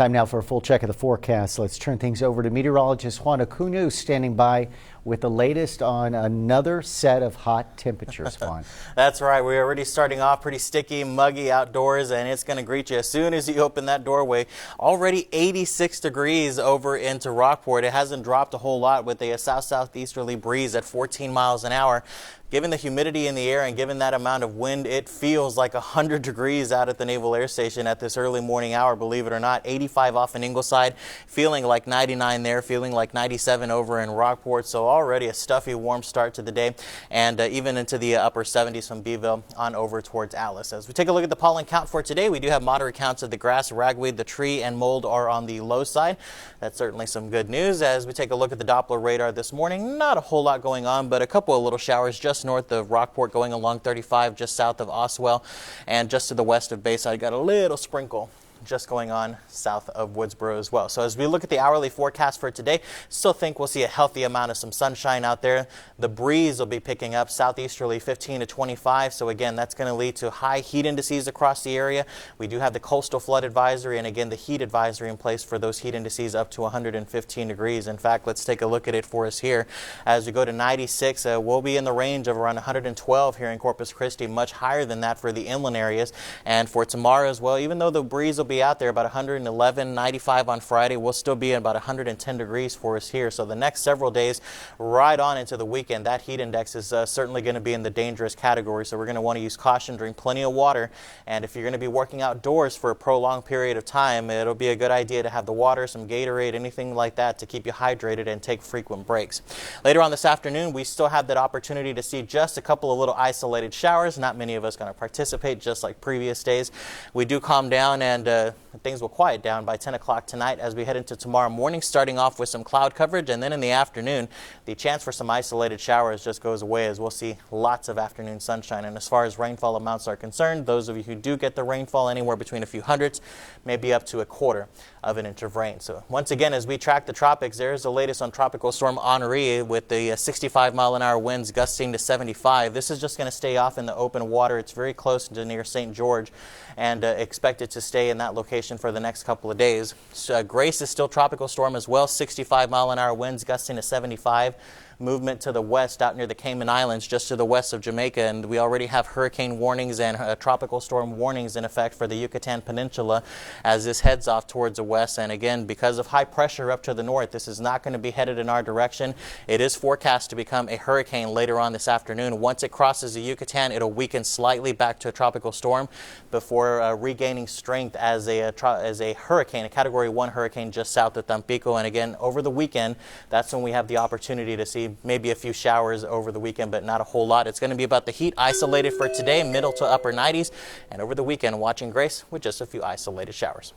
Time now for a full check of the forecast. Let's turn things over to meteorologist Juan Acuna, standing by with the latest on another set of hot temperatures. Juan. That's right. We're already starting off pretty sticky, muggy outdoors, and it's going to greet you as soon as you open that doorway. Already 86 degrees over into Rockport. It hasn't dropped a whole lot with a south-southeasterly breeze at 14 miles an hour. Given the humidity in the air and given that amount of wind, it feels like 100 degrees out at the Naval Air Station at this early morning hour, believe it or not. 85 off in Ingleside, feeling like 99 there, feeling like 97 over in Rockport. So already a stuffy, warm start to the day, and even into the upper 70s from Beeville on over towards Alice. As we take a look at the pollen count for today, we do have moderate counts of the grass, ragweed, the tree, and mold are on the low side. That's certainly some good news. As we take a look at the Doppler radar this morning, not a whole lot going on, but a couple of little showers just north of Rockport going along 35, just south of Oswell, and just to the west of Bayside, got a little sprinkle just going on south of Woodsboro as well. So as we look at the hourly forecast for today, still think we'll see a healthy amount of some sunshine out there. The breeze will be picking up southeasterly 15 to 25. So again, that's going to lead to high heat indices across the area. We do have the coastal flood advisory and again the heat advisory in place for those heat indices up to 115 degrees. In fact, let's take a look at it for us here. As we go to 96, we'll be in the range of around 112 here in Corpus Christi, much higher than that for the inland areas. And for tomorrow as well, even though the breeze will be out there about 111, 95 on Friday, we'll still be at about 110 degrees for us here. So the next several days right on into the weekend, that heat index is certainly going to be in the dangerous category. So we're going to want to use caution, drink plenty of water, and if you're going to be working outdoors for a prolonged period of time, it'll be a good idea to have the water, some Gatorade, anything like that to keep you hydrated and take frequent breaks. Later on this afternoon, we still have that opportunity to see just a couple of little isolated showers. Not many of us going to participate, just like previous days. We do calm down and things will quiet down by 10 o'clock tonight as we head into tomorrow morning, starting off with some cloud coverage, and then in the afternoon, the chance for some isolated showers just goes away as we'll see lots of afternoon sunshine. And as far as rainfall amounts are concerned, those of you who do get the rainfall, anywhere between a few hundredths, maybe up to a quarter of an inch of rain. So once again, as we track the tropics, there's the latest on Tropical Storm Henri with the 65 mile an hour winds gusting to 75. This is just going to stay off in the open water. It's very close to near St. George and expected to stay in that location for the next couple of days. So, Grace is still tropical storm as well, 65 mile an hour winds gusting to 75. Movement to the west out near the Cayman Islands, just to the west of Jamaica, and we already have hurricane warnings and tropical storm warnings in effect for the Yucatan Peninsula as this heads off towards the west. And again, because of high pressure up to the north, this is not going to be headed in our direction. It is forecast to become a hurricane later on this afternoon. Once it crosses the Yucatan, it'll weaken slightly back to a tropical storm before regaining strength as a hurricane, a Category 1 hurricane just south of Tampico. And again, over the weekend, that's when we have the opportunity to see maybe a few showers over the weekend, but not a whole lot. It's going to be about the heat isolated for today, middle to upper 90s, and over the weekend watching Grace with just a few isolated showers.